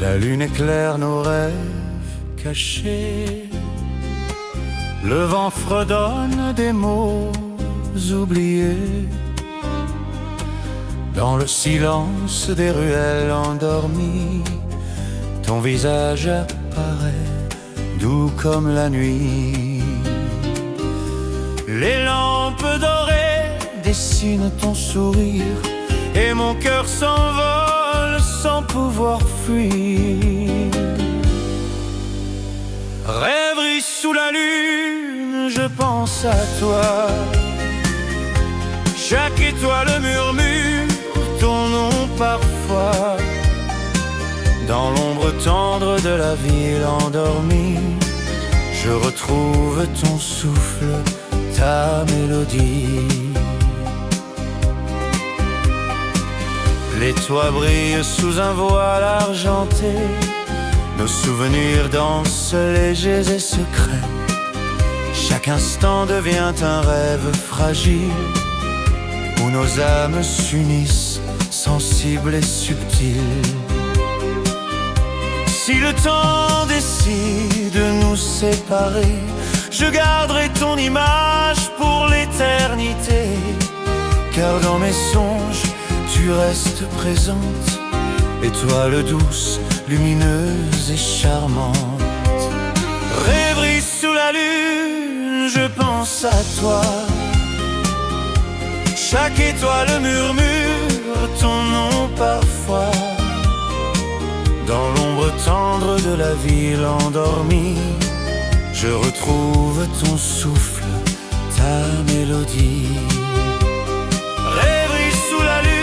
La lune éclaire nos rêves cachés. Le vent fredonne des mots oubliés. Dans le silence des ruelles endormies, ton visage apparaît, doux comme la nuit. Les lampes dorées dessinent ton sourire, et mon cœur s'envole sans pouvoir fuir. Rêverie sous la lune, je pense à toi. Chaque étoile murmure ton nom parfois. Dans l'ombre tendre de la ville endormie, je retrouve ton souffle, ta mélodie. Les toits brillent sous un voile argenté. Nos souvenirs dansent légers et secrets. Chaque instant devient un rêve fragile, où nos âmes s'unissent, sensibles et subtiles. Si le temps décide de nous séparer, je garderai ton image pour l'éternité. Car dans mes songes, tu restes présente, étoile douce, lumineuse et charmante. Rêverie sous la lune, je pense à toi. Chaque étoile murmure ton nom parfois. Dans l'ombre tendre de la ville endormie, je retrouve ton souffle, ta mélodie. Rêverie sous la lune.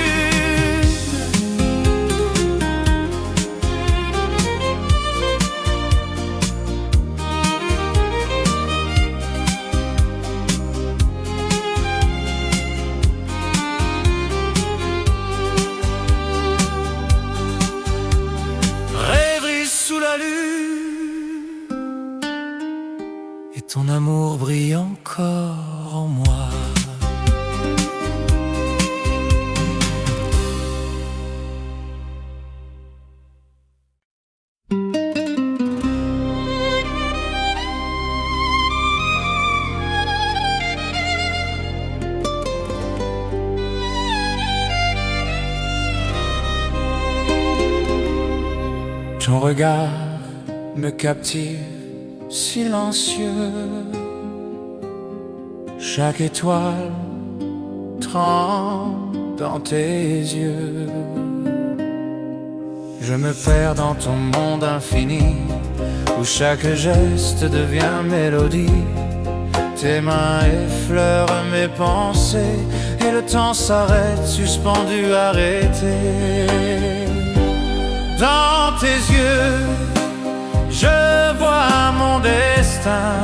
Et ton amour brille encore en moi. Ton regard me captive, silencieux. Chaque étoile tremble dans tes yeux. Je me perds dans ton monde infini, où chaque geste devient mélodie. Tes mains effleurent mes pensées, et le temps s'arrête, suspendu, arrêté. Dans tes yeux, je vois mon destin,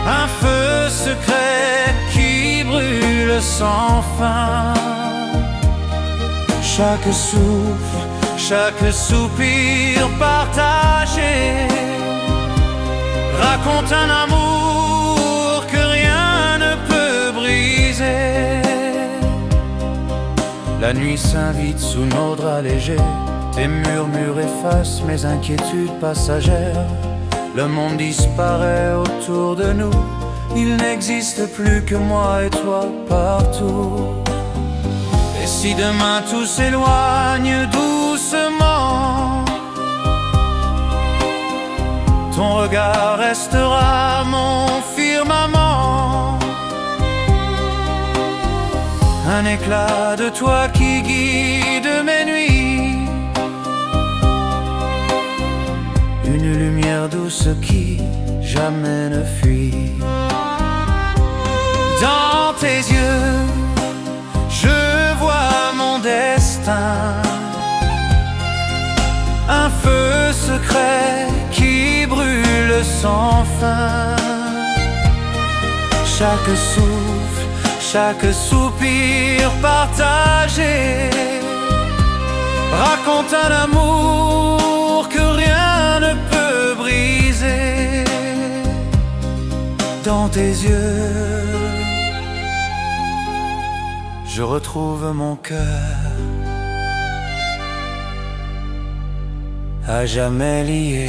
un feu secret qui brûle sans fin. Chaque souffle, chaque soupir partagé raconte un amour que rien ne peut briser. La nuit s'invite sous nos draps légers. Tes murmures effacent mes inquiétudes passagères. Le monde disparaît autour de nous. Il n'existe plus que moi et toi partout. Et si demain tout s'éloigne doucement, ton regard restera mon firmament. Un éclat de toi qui guide mes nuits, une lumière douce qui jamais ne fuit. Dans tes yeux, je vois mon destin, un feu secret qui brûle sans fin. Chaque souffle, chaque soupir partagé raconte un amour que rien ne peut briser. Dans tes yeux, je retrouve mon cœur, à jamais liés.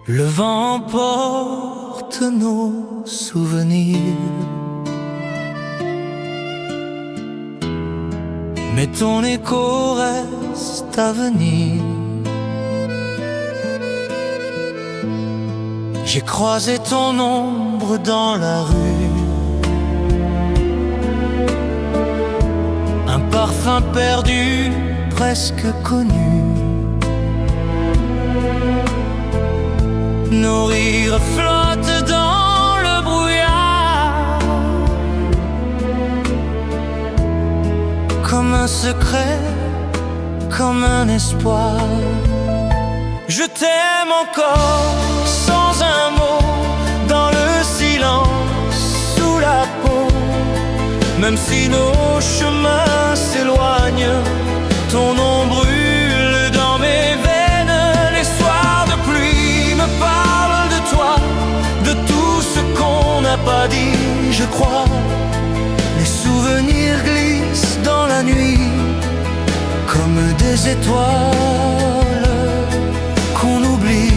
Le vent porte nos souvenirs, mais ton écho reste à venir. J'ai croisé ton ombre dans la rue, un parfum perdu, presque connu. Nos rires flottent dans le brouillard, comme un secret, comme un espoir. Je t'aime encore sans un mot, dans le silence, sous la peau. Même si nos chemins s'éloignent, ton nom brûle dans mes veines. Les soirs de pluie me parlent de toi, de tout ce qu'on n'a pas dit, je crois. Les souvenirs glissent dans la nuit, comme des étoiles qu'on oublie.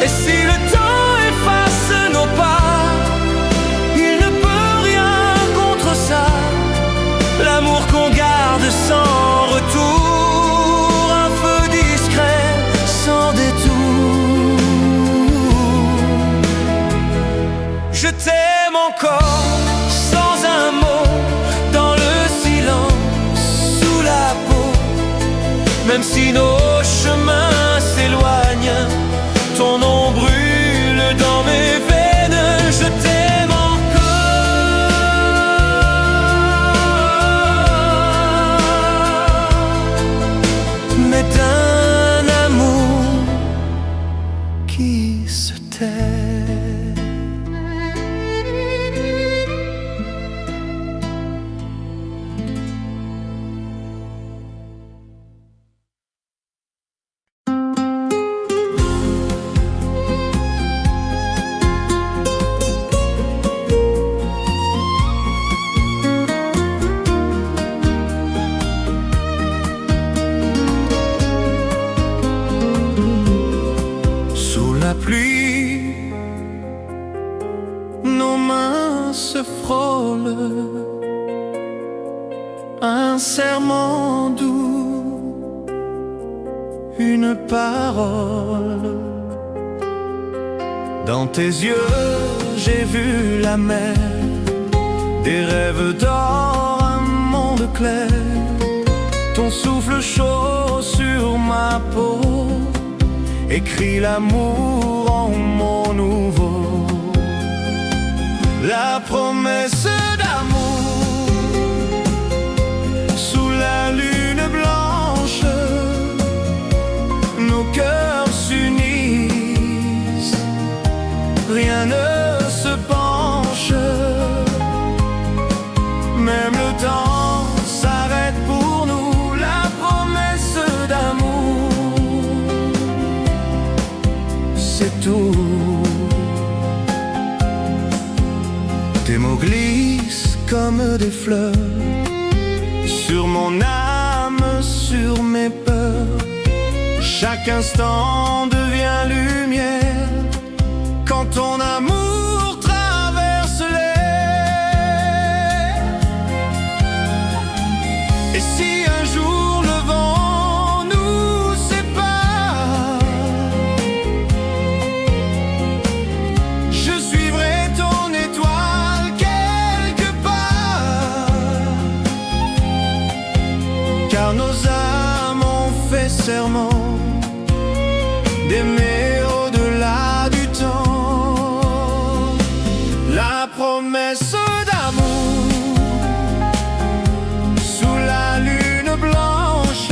Et si le temps efface nos pas, il ne peut rien contre ça. L'amour qu'on garde sans retour, un feu discret, sans détour. Je t'aime encore sans un mot, dans le silence, sous la peau. Même si nos chemins s'éloignent, ton nom brûle dans mes veines. Je t'aime encore, mais d'un amour qui se tait. La pluie, nos mains se frôlent, un serment doux, une parole. Dans tes yeux, j'ai vu la mer, des rêves d'or, un monde clair. Ton souffle chaud sur ma peau écrit l'amour en mots nouveaux. La promesse d'amour sous la lune blanche, nos cœurs s'unissent, rien ne se penche, même le temps s'arrête pour nous. La promesse d'amour, c'est tout. Tes mots glissent comme des fleurs sur mon âme, sur mes peurs. Chaque instant devient lumière quand ton amour traverse l'air. Et si un jour le vent nous sépare, je suivrai ton étoile quelque part, car nos âmes ont fait serment d'aimer au-delà du temps. La promesse d'amour sous la lune blanche,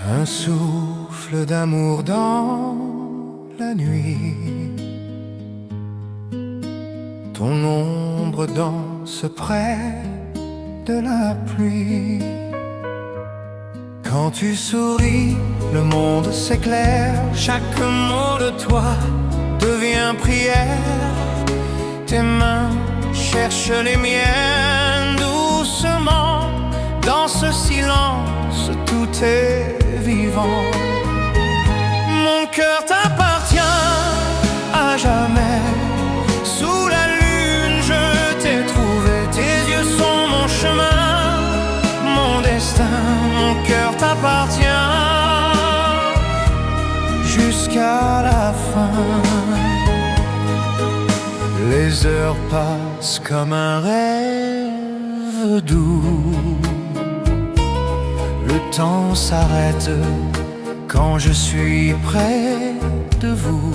Un souffle d'amour dans la nuit, ton ombre danse près de la pluie. Quand tu souris, le monde s'éclaire. Chaque mot de toi devient prière. Tes mains cherchent les miennes doucement. Dans ce silence, tout est vivant. Mon cœur t'appartient à jamais. Sous la lune, je t'ai trouvé. Tes yeux sont mon chemin, mon destin. Mon cœur t'appartient jusqu'à la fin. Les heures passent comme un rêve doux. Le temps s'arrête quand je suis près de vous.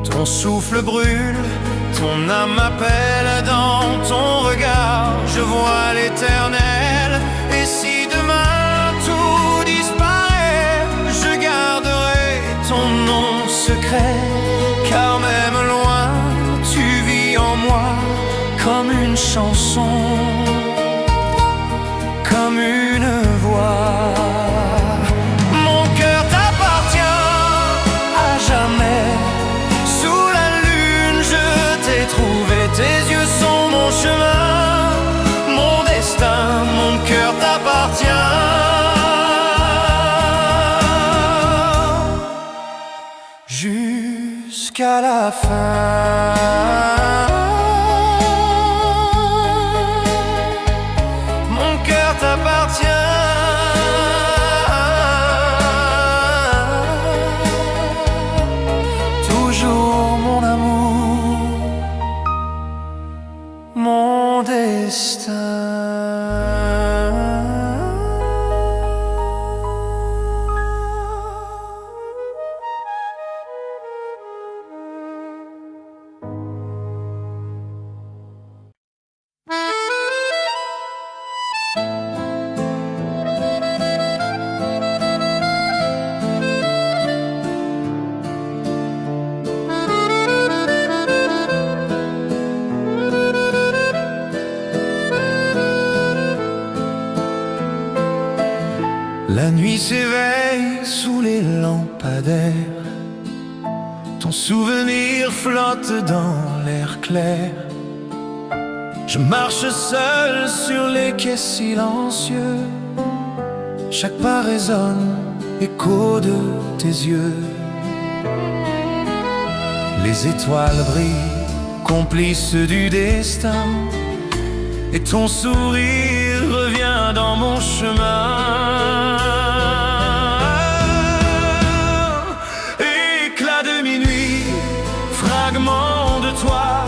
Ton souffle brûle, ton âme m'appelle. Dans ton regard, je vois l'éternel. Et si demain tout disparaît, je garderai ton nom secret. Car même loin, tu vis en moi comme une chanson, comme une voix. Mon cœur t'appartient à jamais. Sous la lune, je t'ai trouvé. Tes yeux sont mon chemin, mon destin. Mon cœur t'appartient jusqu'à la fin. Mon cœur t'appartient toujours, mon amour, mon destin. La nuit s'éveille sous les lampadaires. Ton souvenir flotte dans l'air clair. Je marche seul sur les quais silencieux. Chaque pas résonne, écho de tes yeux. Les étoiles brillent, complices du destin. Et ton sourire revient dans mon chemin. Éclat de minuit, fragment de toi.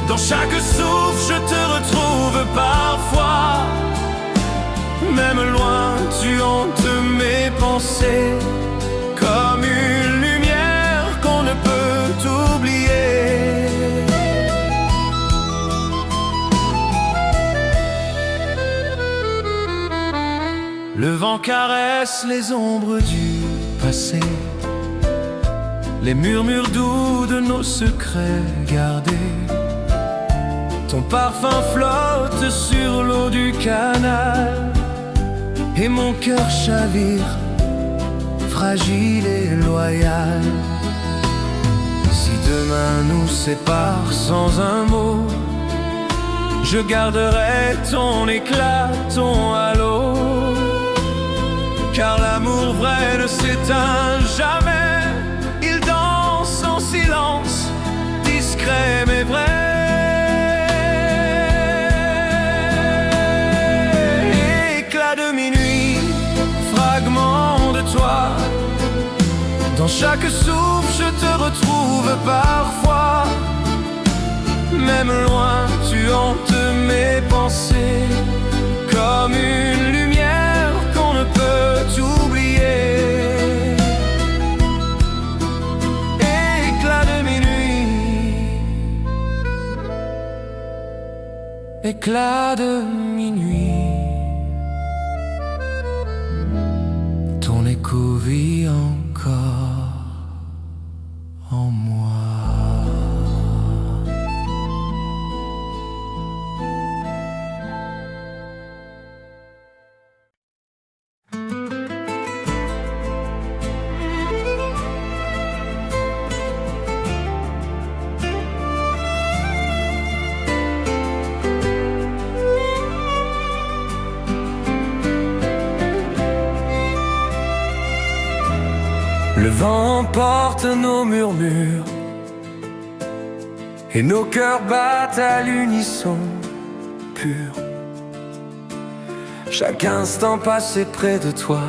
Dans chaque souffle, je te retrouve parfois. Même loin, tu hantes mes pensées. Comme une lumière qu'on ne peut oublier. Le vent caresse les ombres du passé, les murmures doux de nos secrets gardés. Ton parfum flotte sur l'eau du canal, et mon cœur chavire, fragile et loyal. Si demain nous sépare sans un mot, je garderai ton éclat, ton halo. Car l'amour vrai ne s'éteint jamais. Il danse en silence, discret mais vrai. Éclat de minuit, fragment de toi. Dans chaque souffle, je te retrouve parfois. Même loin, tu hantes mes pensées. Comme une lumière qu'on ne peut oublier. Éclat de minuit, éclat de minuit. ton écho vit encore en moi. Le vent emporte nos murmures et nos cœurs battent à l'unisson pur. Chaque instant passé près de toi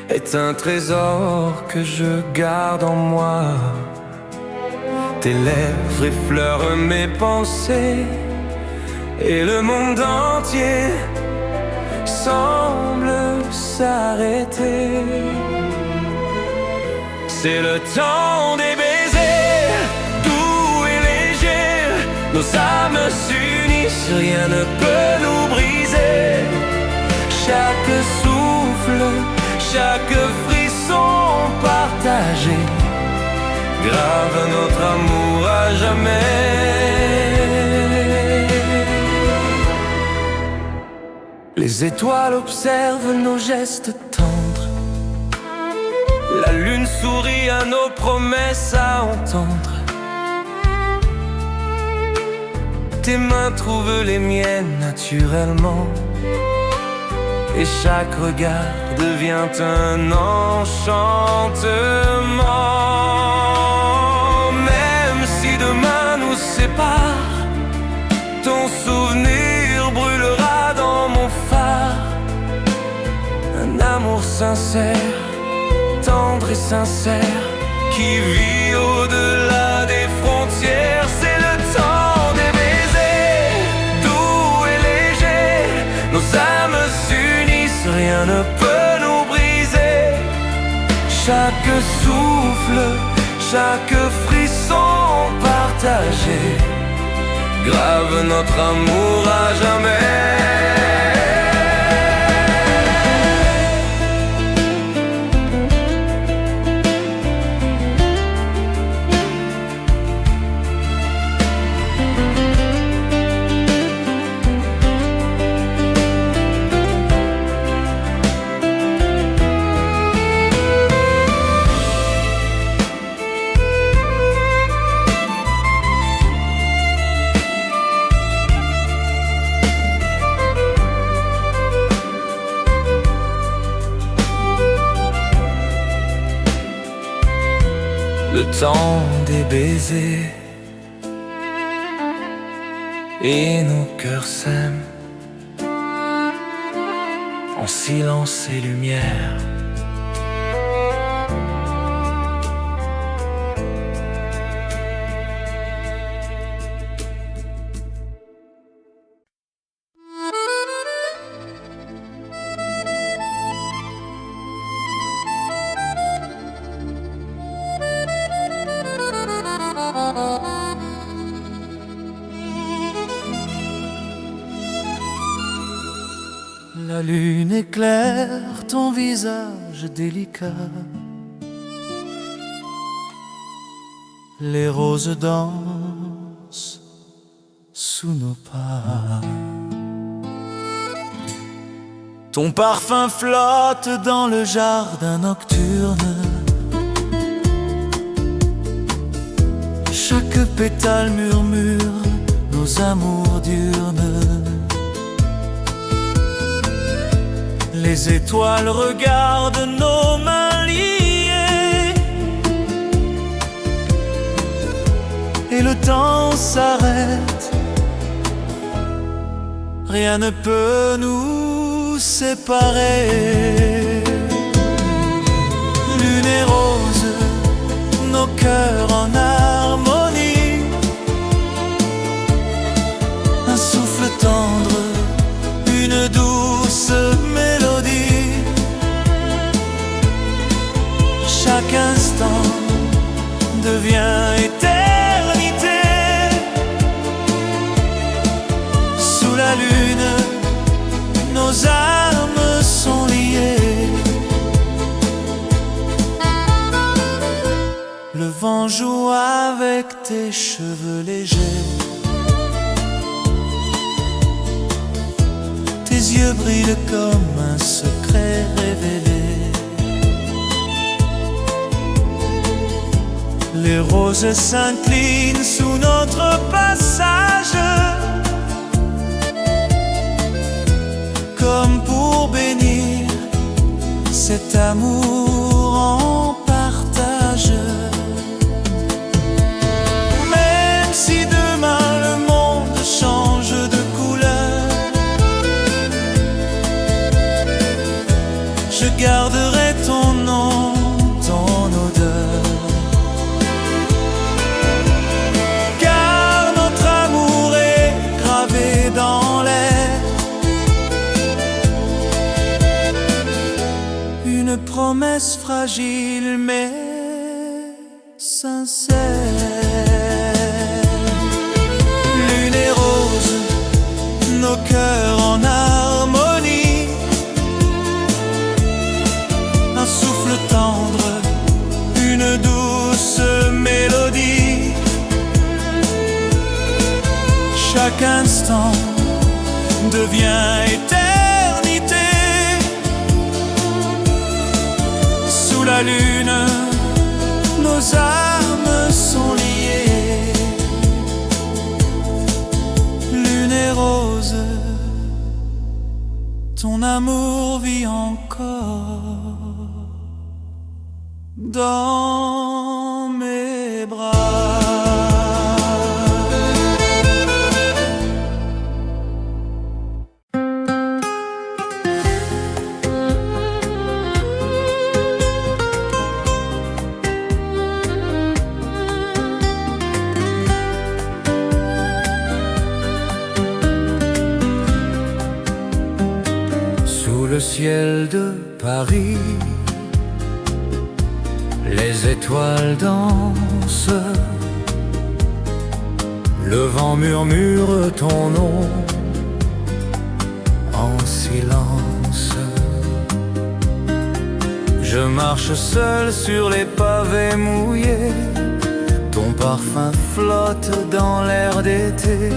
est un trésor que je garde en moi. Tes lèvres effleurent mes pensées et le monde entier semble s'arrêter. C'est le temps des baisers, doux et légers. Nos âmes s'unissent, rien ne peut nous briser. Chaque souffle, chaque frisson partagé grave notre amour à jamais. Les étoiles observent nos gestes tendres. La lune sourit à nos promesses à entendre. Tes mains trouvent les miennes naturellement, et chaque regard devient un enchantement. Même si demain nous sépare, ton souvenir brûlera dans mon phare. Un amour sincère, tendre et sincère, qui vit au-delà des frontières. C'est le temps des baisers, doux et légers. Nos âmes s'unissent, rien ne peut nous briser. Chaque souffle, chaque frisson partagé grave notre amour à jamais. Le temps des baisers et nos cœurs s'aiment en silence et lumière. La lune éclaire ton visage délicat. Les roses dansent sous nos pas. Ton parfum flotte dans le jardin nocturne. Chaque pétale murmure nos amours diurnes. Les étoiles regardent nos mains liées, et le temps s'arrête. Rien ne peut nous séparer. Lune et rose, nos cœurs en harmonie. Un souffle tendre, une douce mélodie. Chaque instant devient éternité. Sous la lune, nos âmes sont liées. tes cheveux légers. Tes yeux brillent comme un secret révélé. Les roses s'inclinent sous notre passage, comme pour bénir cet amour en partage. Même si demain le monde change de couleur, je garderai ton nom, ton odeur. Car notre amour est gravé dans l'air, une promesse fragile mais sincère. Lune et rose, nos cœurs en harmonie, un souffle tendre, une douce mélodie. Chaque instant devient éternité. Sous la lune, nos âmes sont liées. Lune et rose, ton amour vit encore dans mes bras. Sous le ciel de Paris, les étoiles dansent, le vent murmure ton nom en silence. Je marche seul sur les pavés mouillés, ton parfum flotte dans l'air d'été.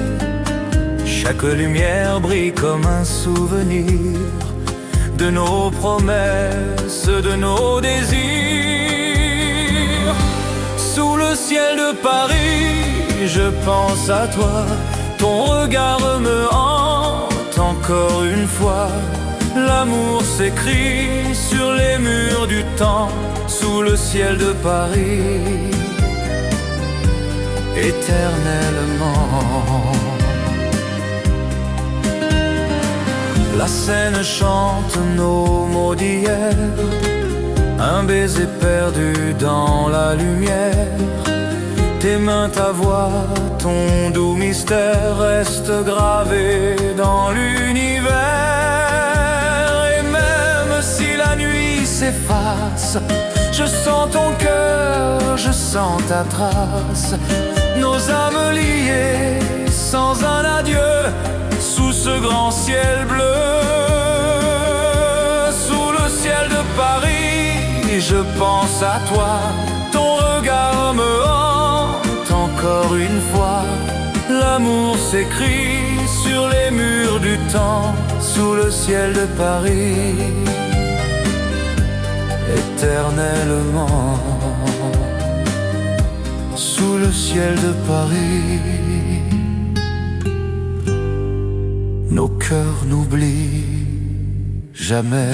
Chaque lumière brille comme un souvenir de nos promesses, de nos désirs. Sous le ciel de Paris, je pense à toi. Ton regard me hante encore une fois. L'amour s'écrit sur les murs du temps. Sous le ciel de Paris, éternellement. La Seine chante nos mots d'hier, un baiser perdu dans la lumière. Tes mains, ta voix, ton doux mystère restent gravés dans l'univers. Et même si la nuit s'efface, je sens ton cœur, je sens ta trace. Nos âmes liées sans un adieu, sous ce grand ciel bleu. Sous le ciel de Paris, je pense à toi. Ton regard me hante encore une fois. L'amour s'écrit sur les murs du temps. Sous le ciel de Paris, éternellement. Sous le ciel de Paris, nos cœurs n'oublient jamais.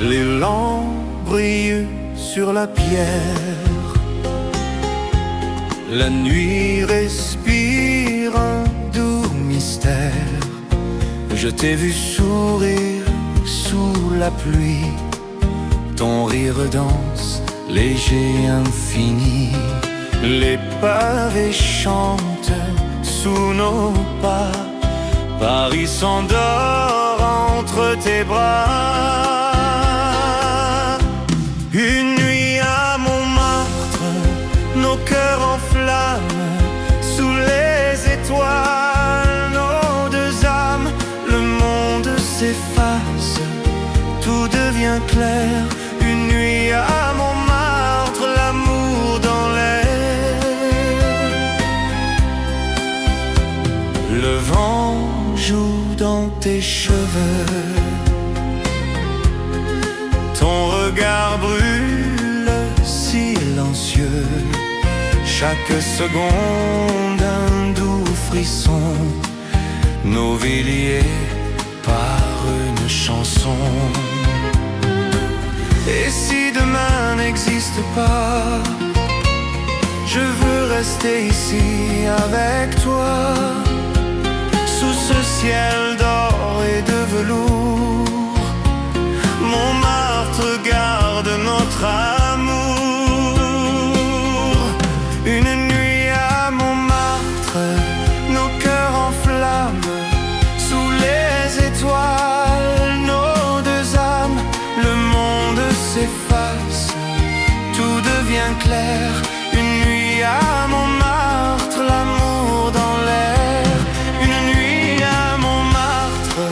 Les lampes brillent sur la pierre, la nuit respire un doux mystère. Je t'ai vu sourire sous la pluie, ton rire danse léger, infini. Les pavés chantent sous nos pas, Paris s'endort entre tes bras. Une nuit à Montmartre, nos cœurs en flammes, sous les étoiles, nos deux âmes. Le monde s'efface, tout devient clair. Une nuit à Montmartre, l'amour dans l'air. Le vent joue dans tes cheveux, ton regard brûle silencieux. Chaque seconde un doux frisson, nos vies liées par une chanson. Et si demain n'existe pas, je veux rester ici avec toi, sous ce ciel d'or et de velours. Montmartre garde notre amour. Une nuit à Montmartre, nos cœurs en flammes, sous les étoiles, nos deux âmes. Le monde s'efface, tout devient clair. Une nuit à Montmartre, l'amour dans l'air. Une nuit à Montmartre.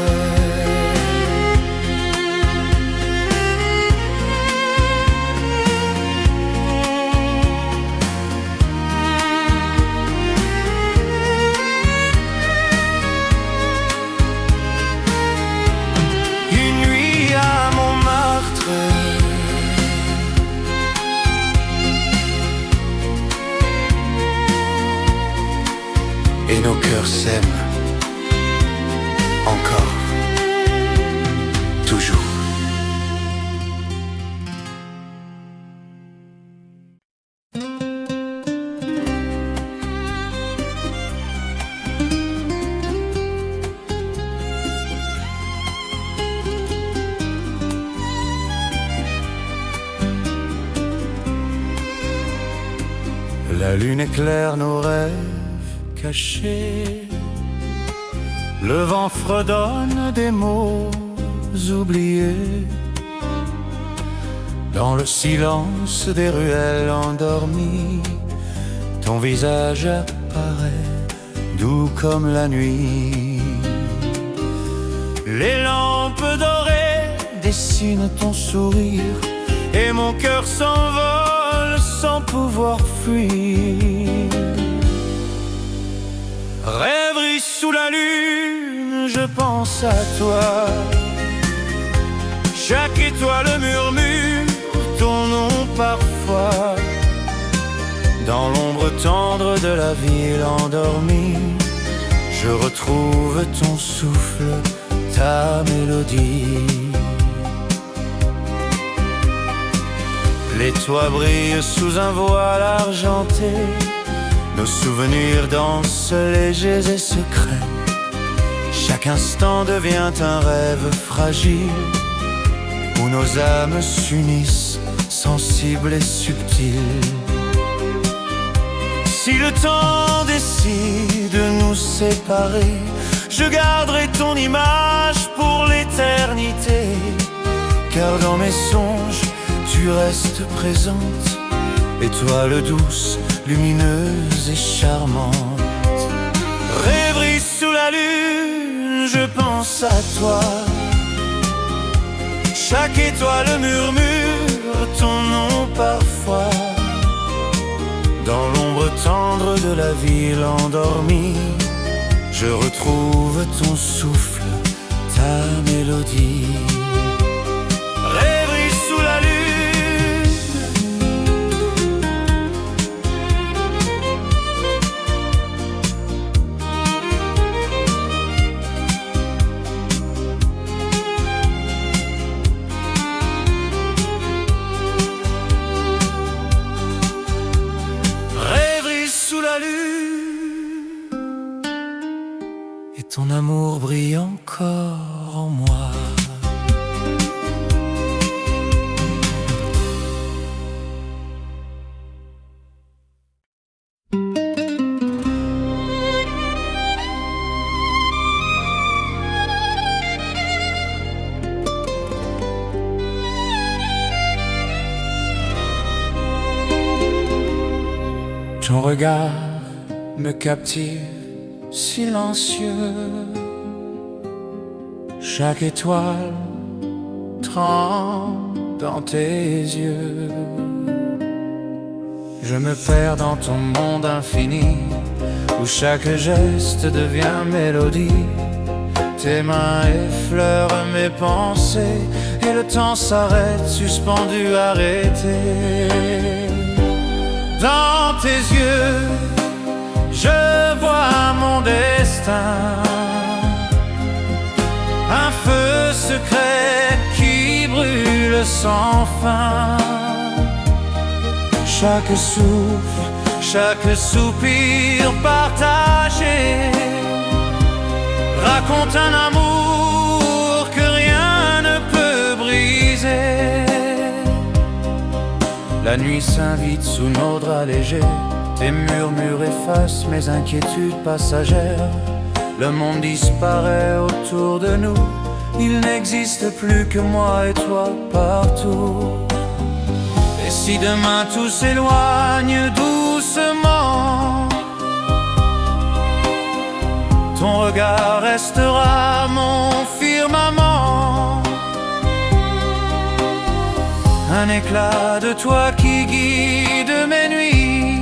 Une nuit à Montmartre. Et nos cœurs s'aiment encore, toujours. La lune éclaire nos rêves cachés, le vent fredonne des mots oubliés. Dans le silence des ruelles endormies, ton visage apparaît doux comme la nuit. Les lampes dorées dessinent ton sourire, et mon cœur s'envole sans pouvoir fuir. Rêverie sous la lune, je pense à toi. Chaque étoile murmure ton nom parfois. Dans l'ombre tendre de la ville endormie, je retrouve ton souffle, ta mélodie. Les toits brillent sous un voile argenté, nos souvenirs dansent légers et secrets. Chaque instant devient un rêve fragile, où nos âmes s'unissent, sensibles et subtiles. Si le temps décide de nous séparer, je garderai ton image pour l'éternité. Car dans mes songes, tu restes présente, étoile douce, lumineuse et charmante. Rêverie sous la lune, je pense à toi. Chaque étoile murmure ton nom parfois. Dans l'ombre tendre de la ville endormie, je retrouve ton souffle, ta mélodie. Rêverie sous la lune. Et ton amour brille encore en moi. Ton regard me captive, silencieux. Chaque étoile tremble dans tes yeux. Je me perds dans ton monde infini, où chaque geste devient mélodie. Tes mains effleurent mes pensées, et le temps s'arrête, suspendu, arrêté. Dans tes yeux, je vois mon destin, un feu secret qui brûle sans fin. Chaque souffle, chaque soupir partagé raconte un amour que rien ne peut briser. La nuit s'invite sous nos draps légers, tes murmures effacent mes inquiétudes passagères. Le monde disparaît autour de nous, il n'existe plus que moi et toi partout. Et si demain tout s'éloigne doucement, ton regard restera mon firmament. Un éclat de toi qui guide mes nuits,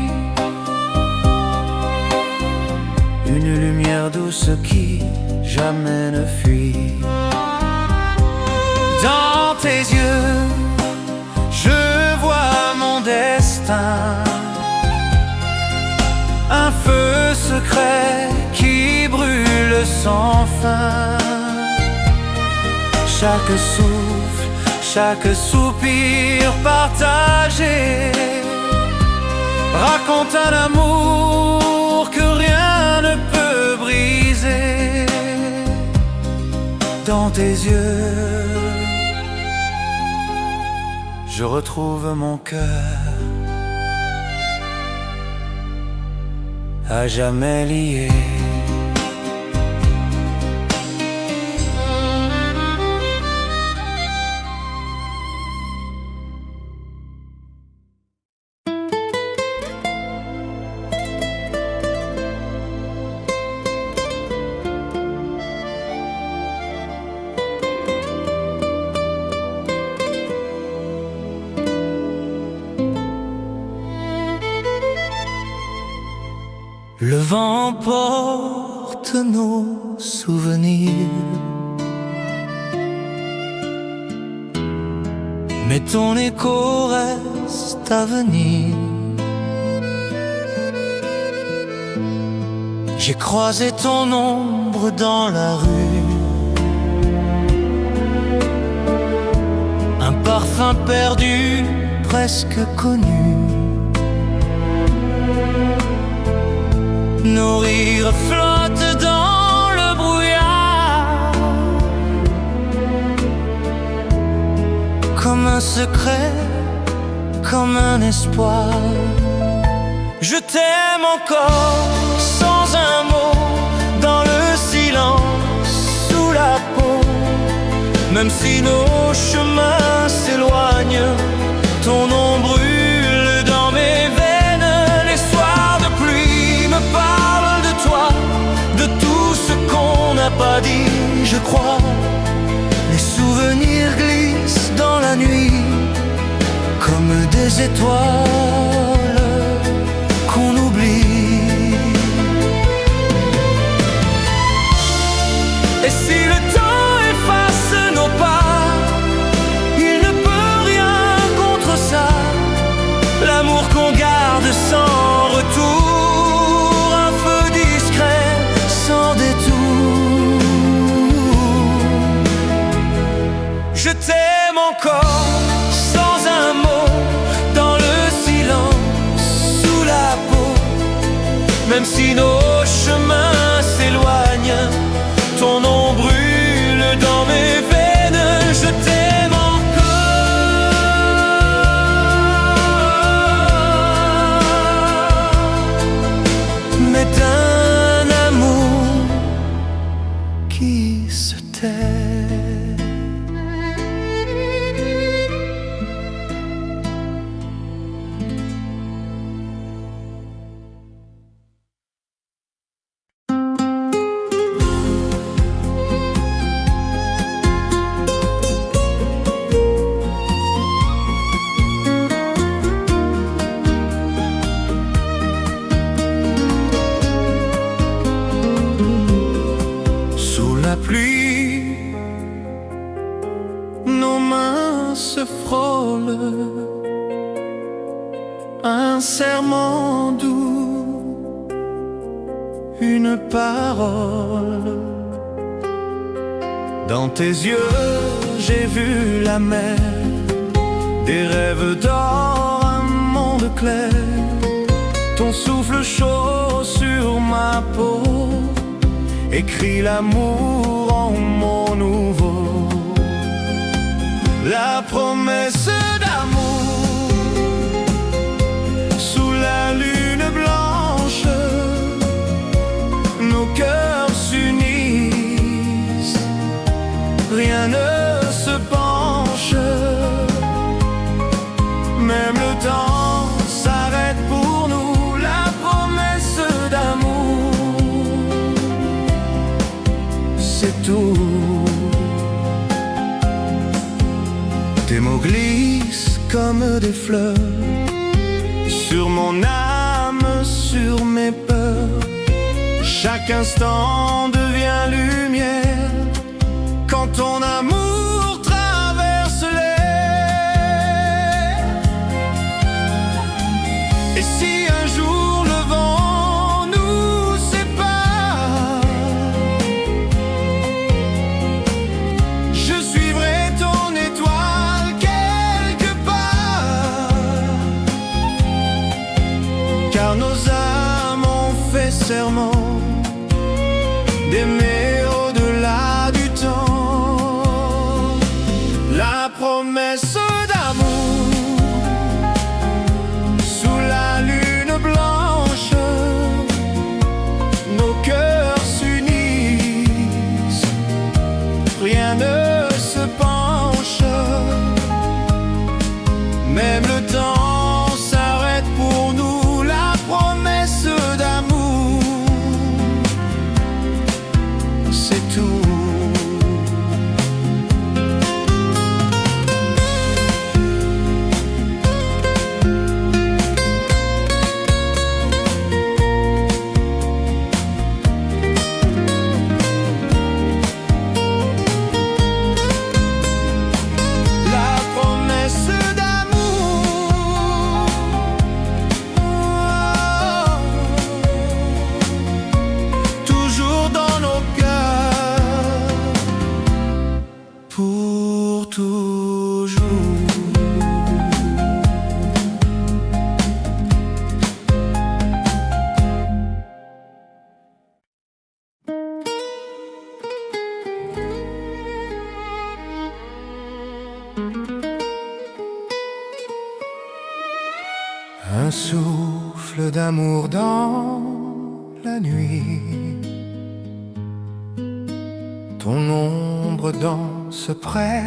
une lumière douce qui jamais ne fuit. Dans tes yeux, je vois mon destin, un feu secret qui brûle sans fin. Chaque souffle, chaque soupir partagé raconte un amour que rien ne peut briser. Dans tes yeux, je retrouve mon cœur, à jamais lié. Le vent porte nos souvenirs, mais ton écho reste à venir. J'ai croisé ton ombre dans la rue, un parfum perdu, presque connu. Nos rires flottent dans le brouillard, comme un secret, comme un espoir. Je t'aime encore sans un mot, dans le silence, sous la peau. Même si nos chemins s'éloignent, ton nom brûle dans mes veines. Les soirs de pluie me parlent de toi, de tout ce qu'on n'a pas dit, je crois. Les souvenirs glissent dans la nuit, comme des étoiles qu'on oublie. Et si le temps efface nos pas, il ne peut rien contre ça. L'amour qu'on garde sans retour, un feu discret sans détour. Je t'aime encore sans un mot, dans le silence, sous la peau. Même si nos chemins s'éloignent, ton nom brûle dans mes veines. Je t'aime encore, mais d'un amour qui se tait. se frôlent, un serment doux, une parole. Dans tes yeux, j'ai vu la mer, des rêves d'or, un monde clair. Ton souffle chaud sur ma peau écrit l'amour en mots nouveaux. La promesse d'amour sous la lune blanche, nos cœurs s'unissent, rien ne se penche, même le temps s'arrête pour nous. La promesse d'amour, c'est tout. Tes mots glissent comme des fleurs sur mon âme, sur mes peurs. Chaque instant devient lumière quand ton amour traverse l'air. Et si un jour le vent nous sépare, je suivrai ton étoile quelque part, car nos âmes ont fait serment d'aimer au-delà du temps. La promesse d'amour sous la lune blanche, nos cœurs s'unissent, rien ne se penche, même le temps s'arrête pour nous. La promesse d'amour, c'est tout. La promesse d'amour, toujours dans nos cœurs, pour toujours. Un souffle d'amour dans la nuit, ton ombre danse près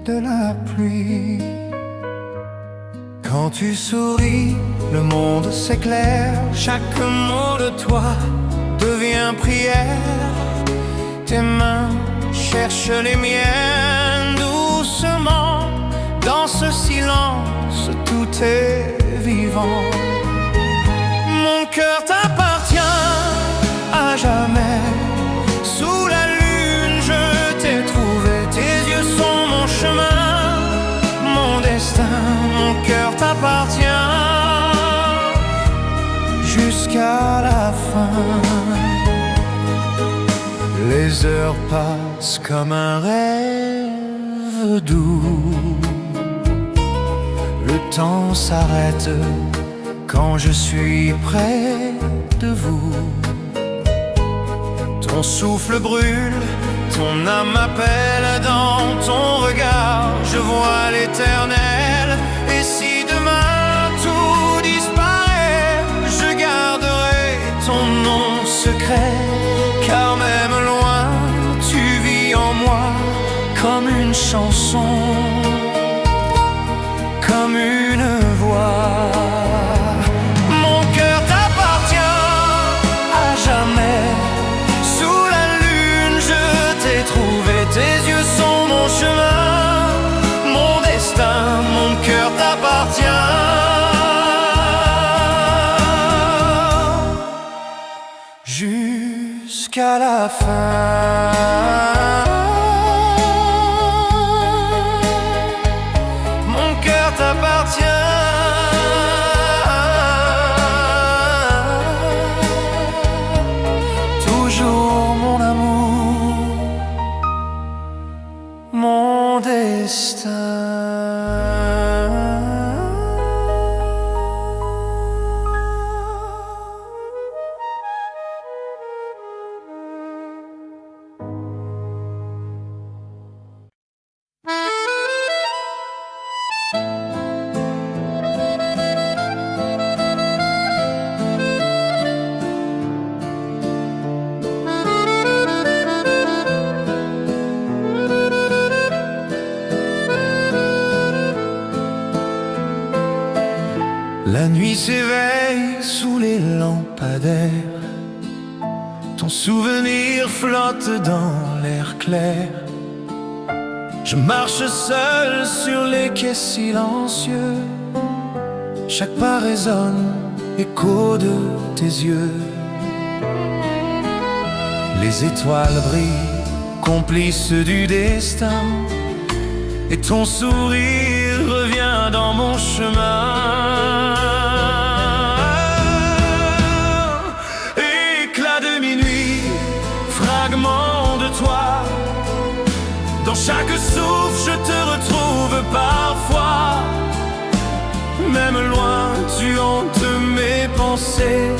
de la pluie. Quand tu souris, le monde s'éclaire, chaque mot de toi devient prière. Tes mains cherchent les miennes doucement, dans ce silence tout est vivant. Mon cœur t'appartient à jamais. Sous la lune je t'ai trouvé, tes yeux sont mon chemin, mon destin. Mon cœur t'appartient jusqu'à la fin. Les heures passent comme un rêve doux. Le temps s'arrête quand je suis près de vous. Ton souffle brûle, ton âme m'appelle, dans ton regard je vois l'éternel. Et si demain tout disparaît, je garderai ton nom secret, car même loin tu vis en moi comme une chanson, comme une voix. Mon cœur t'appartient à jamais. Sous la lune je t'ai trouvé, tes yeux sont mon chemin, mon destin. Mon cœur t'appartient jusqu'à la fin. t'appartient. Toujours mon amour, mon destin. La nuit s'éveille sous les lampadaires, ton souvenir flotte dans l'air clair. Je marche seul sur les quais silencieux, chaque pas résonne, écho de tes yeux. Les étoiles brillent, complices du destin, et ton sourire revient dans mon chemin. Éclat de minuit, fragment de toi, dans chaque souffle je te retrouve parfois. Même loin tu hantes mes pensées,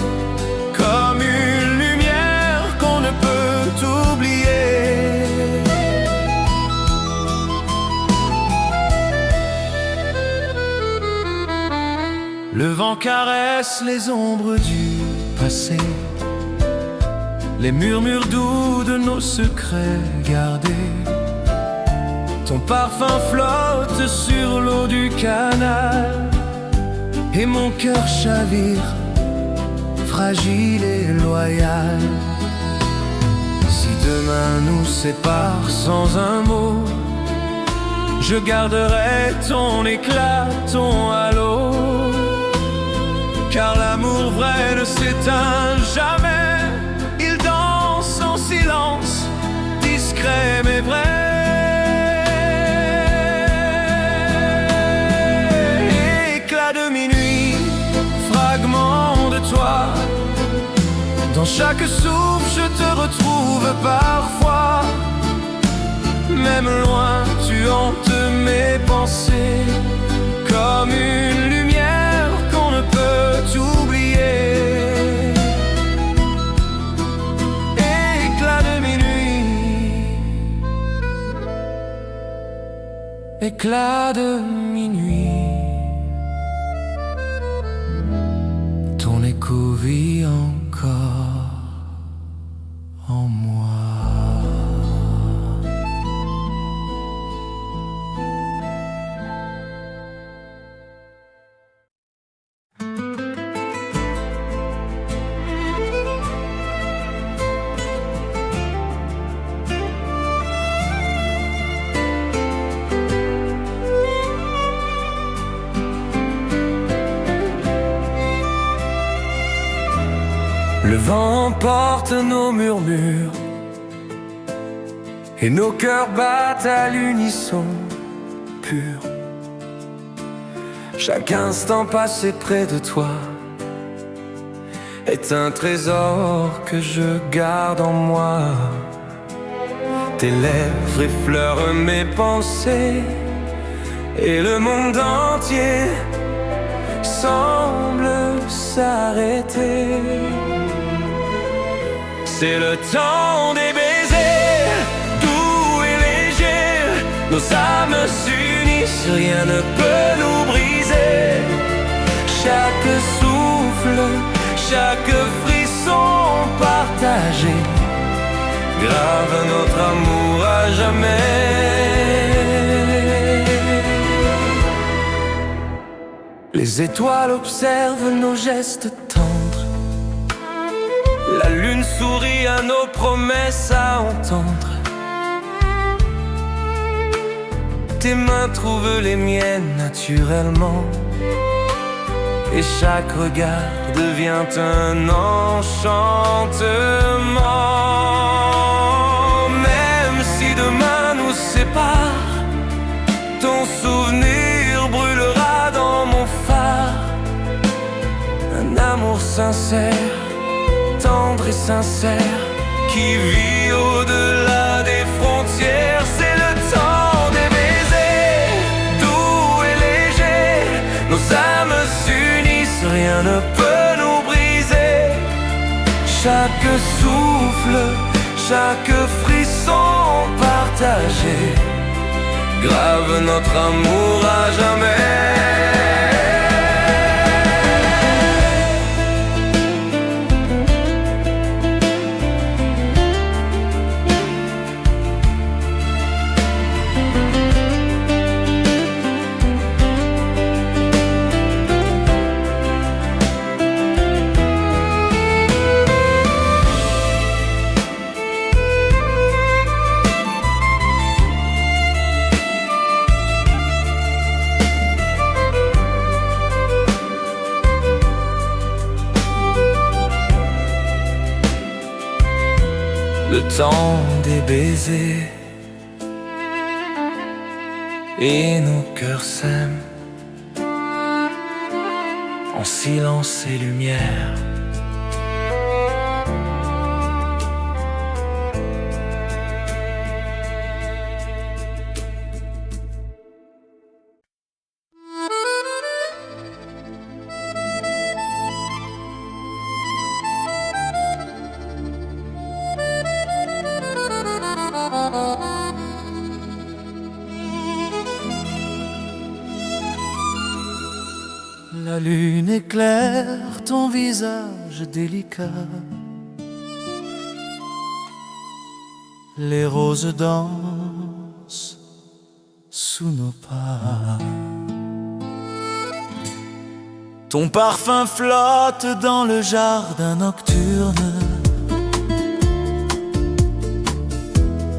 comme une lumière qu'on ne peut oublier. Le vent caresse les ombres du passé, les murmures doux de nos secrets gardés. Ton parfum flotte sur l'eau du canal, et mon cœur chavire, fragile et loyal. Si demain nous sépare sans un mot, je garderai ton éclat, ton halo. Car l'amour vrai ne s'éteint jamais, il danse en silence, discret mais vrai. Éclat de minuit, fragment de toi, dans chaque souffle je te retrouve parfois. Même loin tu hantes mes pensées, comme une lumière qu'on ne peut oublier. Éclat de minuit, éclat de minuit, ton écho vit encore en moi. Le vent emporte nos murmures, et nos cœurs battent à l'unisson pur. Chaque instant passé près de toi est un trésor que je garde en moi. Tes lèvres effleurent mes pensées, et le monde entier semble s'arrêter. C'est le temps des baisers, doux et légers. Nos âmes s'unissent, rien ne peut nous briser. Chaque souffle, chaque frisson partagé grave notre amour à jamais. Les étoiles observent nos gestes tendres, la lune sourit à nos promesses à entendre. Tes mains trouvent les miennes naturellement, et chaque regard devient un enchantement. Même si demain nous sépare, ton souvenir brûlera sincère, tendre et sincère, qui vit au-delà des frontières. C'est le temps des baisers, doux et légers. Nos âmes s'unissent, rien ne peut nous briser. Chaque souffle, chaque frisson partagé grave notre amour à jamais. Le temps des baisers et nos cœurs s'aiment en silence et lumière. La lune éclaire ton visage délicat. Les roses dansent sous nos pas. Ton parfum flotte dans le jardin nocturne.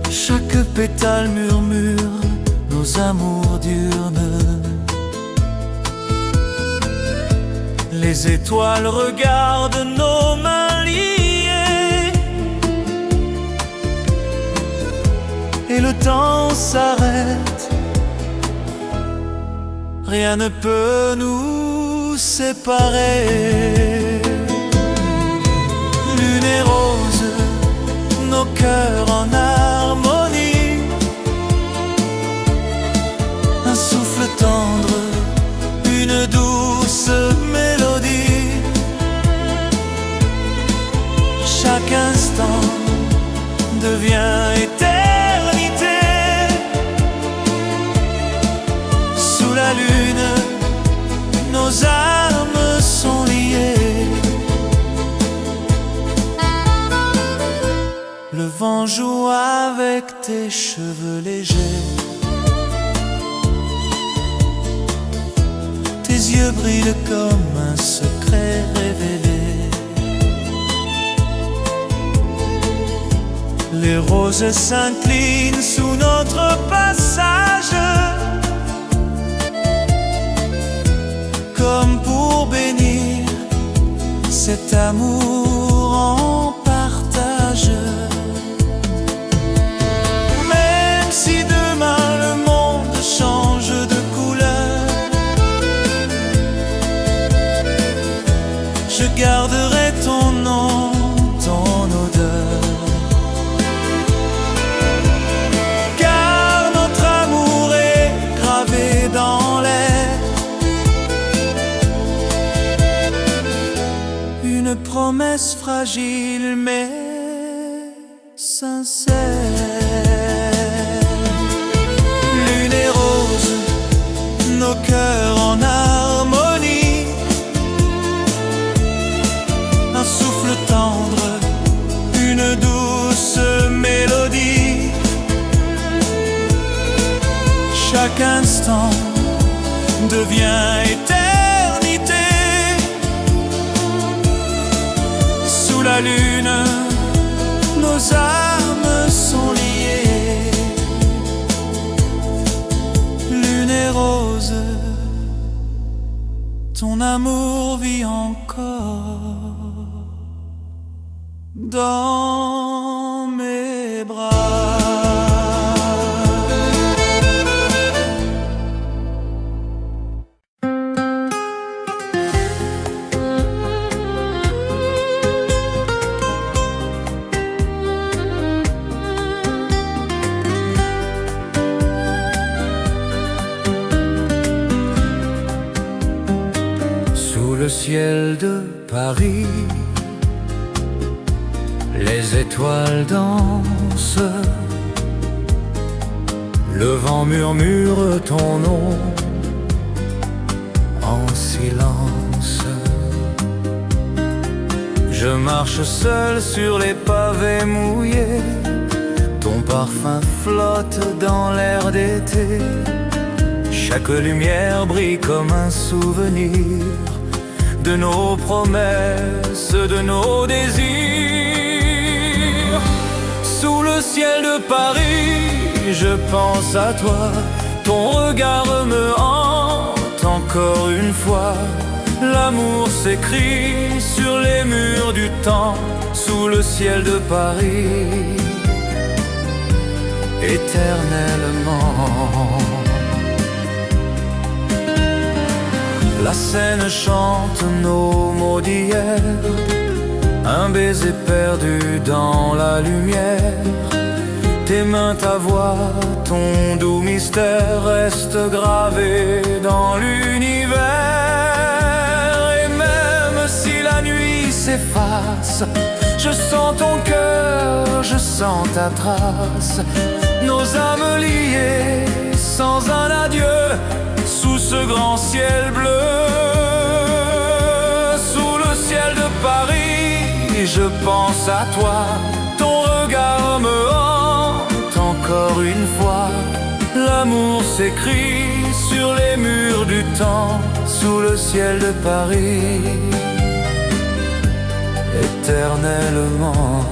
Chaque pétale murmure nos amours diurnes. Les étoiles regardent nos mains liées et le temps s'arrête. Rien ne peut nous séparer. Lune et rose, nos cœurs en harmonie. Un souffle tendre, une douce mélodie. Chaque instant devient éternité. Sous la lune, nos âmes sont liées. Le vent joue avec tes cheveux légers. Tes yeux brillent comme un secret révélé. Les roses s'inclinent sous notre passage, comme pour bénir cet amour en partage. Même si demain le monde change de couleur, je garderai ton nom, ton odeur. Car notre amour est gravé dans l'air. Une promesse fragile mais sincère. Lune et rose, nos cœurs en harmonie. Un souffle tendre, une douce mélodie. Chaque instant devient éternité. Sous la lune, nos âmes sont liées. Lune et rose, ton amour vit encore dans mes bras. le ciel de Paris, les étoiles dansent, le vent murmure ton nom en silence. Je marche seul sur les pavés mouillés, ton parfum flotte dans l'air d'été. Chaque lumière brille comme un souvenir de nos promesses, de nos désirs. Sous le ciel de Paris, je pense à toi, ton regard me hante encore une fois. L'amour s'écrit sur les murs du temps, sous le ciel de Paris, éternellement. La Seine chante nos mots d'hier, un baiser perdu dans la lumière. Tes mains, ta voix, ton doux mystère restent gravés dans l'univers. Et même si la nuit s'efface, je sens ton cœur, je sens ta trace. Nos âmes liées sans un adieu, sous ce grand ciel bleu. Sous le ciel de Paris, je pense à toi, ton regard me hante encore une fois. L'amour s'écrit sur les murs du temps, sous le ciel de Paris, éternellement.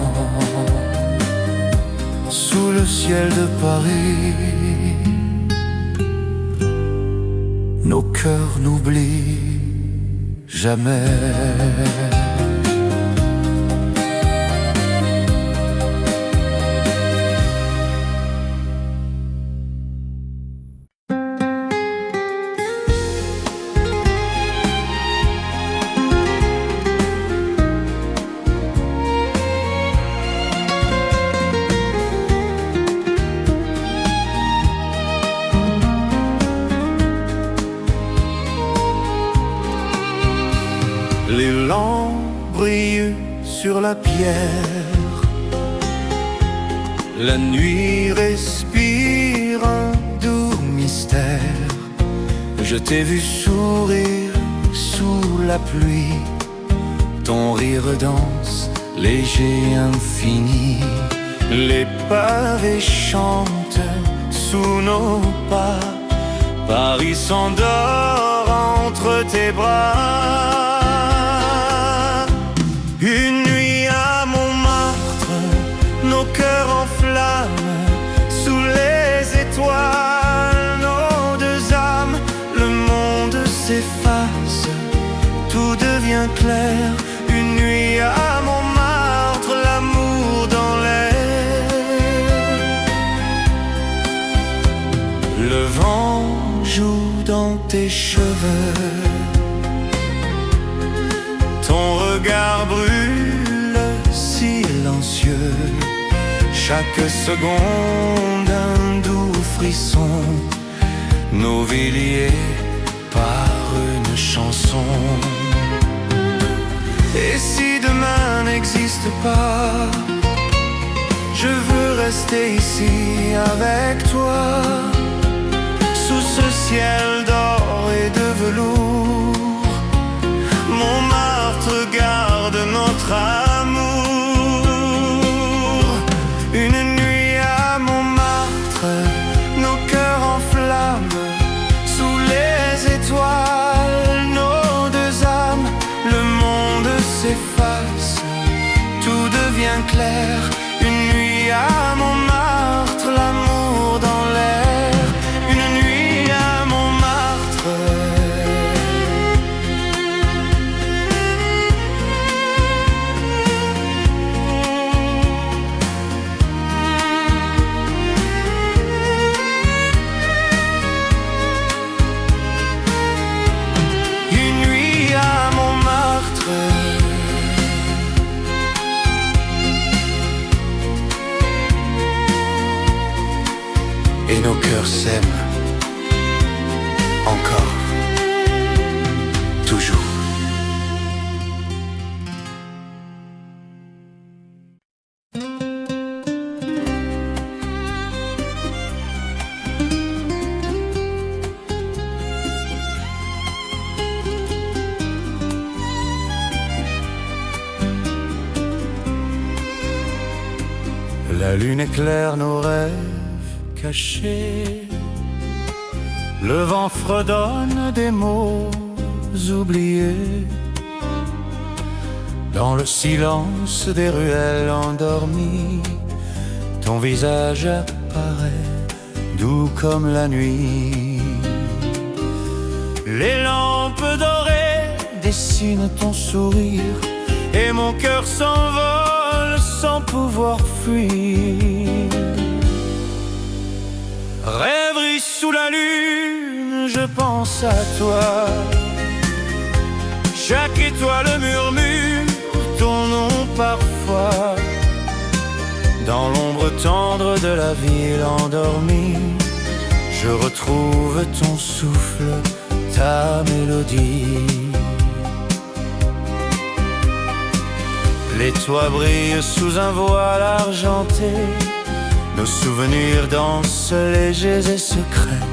Sous le ciel de Paris, nos cœurs n'oublient jamais. Les lampes brillent sur la pierre, la nuit respire un doux mystère. Je t'ai vu sourire sous la pluie, ton rire danse, léger, infini. Les pavés chantent sous nos pas, Paris s'endort entre tes bras. Une nuit à Montmartre, nos cœurs en flammes, sous les étoiles, nos deux âmes. Le monde s'efface, tout devient clair. Une nuit à Montmartre, l'amour dans l'air. Le vent joue dans tes cheveux, ton regard brûle silencieux. Chaque seconde un doux frisson, nos vies liées par une chanson. Et si demain n'existe pas, je veux rester ici avec toi, sous ce ciel d'or et de velours. Montmartre garde notre amour. Une nuit à Montmartre, nos cœurs en flammes, sous les étoiles, nos deux âmes. Le monde s'efface, tout devient clair. Une nuit à Montmartre, l'amour dans l'air. Une nuit à Montmartre. Et nos cœurs s'aiment encore, toujours. La lune éclaire nos rêves cachés, le vent fredonne des mots oubliés. Dans le silence des ruelles endormies, ton visage apparaît doux comme la nuit. Les lampes dorées dessinent ton sourire et mon cœur s'envole sans pouvoir fuir. Rêverie sous la lune, je pense à toi. Chaque étoile murmure ton nom parfois. Dans l'ombre tendre de la ville endormie, je retrouve ton souffle, ta mélodie. Les toits brillent sous un voile argenté, nos souvenirs dansent légers et secrets.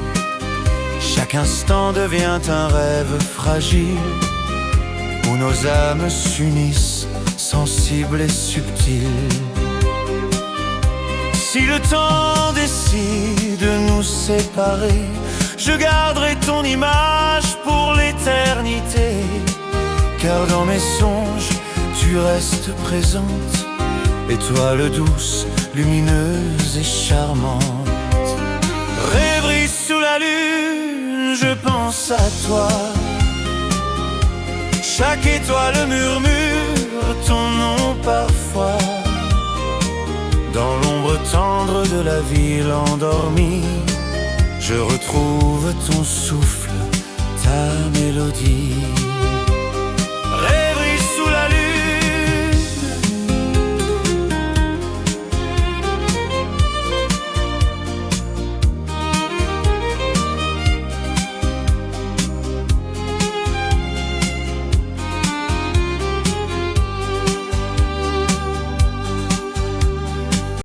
Chaque instant devient un rêve fragile, où nos âmes s'unissent, sensibles et subtiles. Si le temps décide de nous séparer, je garderai ton image pour l'éternité. Car dans mes songes, tu restes présente, étoile douce, lumineuse et charmante. Rêverie sous la lune, je pense à toi. Chaque étoile murmure ton nom parfois. Dans l'ombre tendre de la ville endormie, je retrouve ton souffle, ta mélodie.